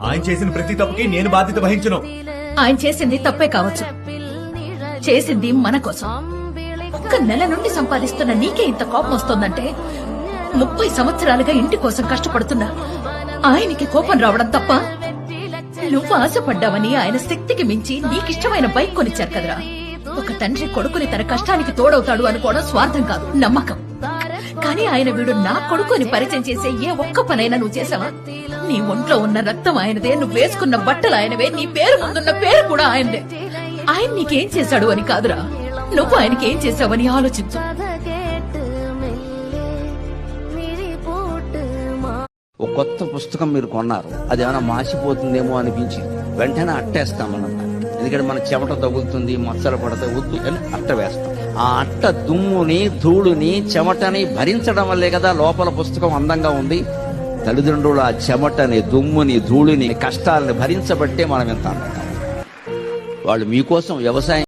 ఆయన చేసిన ప్రతి తప్పుకి నేను బాధ్యత వహించను. ఆయన చేసింది తప్పే కావచ్చు, చేసింది మన కోసం. ఒక్క నెల నుండి సంపాదిస్తున్న నీకే ఇంత కోపం వస్తోందంటే 30 సంవత్సరాలుగా ఇంటి కోసం కష్టపడుతున్నా ఆయనకి కోపం రావడం తప్ప? నువ్వు ఆశపడ్డావని ఆయన శక్తికి మించి నీకిష్టమైన బైక్ కొనిచ్చారు కదరా. ఒక తండ్రి కొడుకుని తన కష్టానికి తోడవుతాడు అనుకోవడం స్వార్థం కాదు, నమ్మకం. కానీ ఆయన వీడు నా కొడుకుని పరిచయం చేసే ఏ ఒక్క పనైనా నువ్వు చేసావా? నీ ఒంట్లో ఉన్న రక్తం ఆయనదే, నువ్వు వేసుకున్న బట్టలు ఆయనవే, నీ పేరు ముందున్న పేరు కూడా ఆయనదే. ఆయన నీకేం చేశాడు అని కాదురా, నువ్వు ఆయనకి ఏం చేశావని ఆలోచించు. ఒక కొత్త పుస్తకం మీరు కొన్నారు, అది ఏమైనా మాసిపోతుందేమో అనిపించింది, వెంటనే అట్టేస్తామన్నమాట. ఎందుకంటే మన చెమట తగులుతుంది, మచ్చలు పడతాయి, వద్దు అని అట్ట వేస్తాం. ఆ అట్ట దుమ్ముని, ధూళిని, చెమటని భరించడం వల్లే కదా లోపల పుస్తకం అందంగా ఉంది. తల్లిదండ్రులు ఆ చెమటని, దుమ్ముని, ధూళిని, కష్టాలని భరించబట్టే మనం ఎంత అందంగా. వాళ్ళు మీకోసం వ్యవసాయం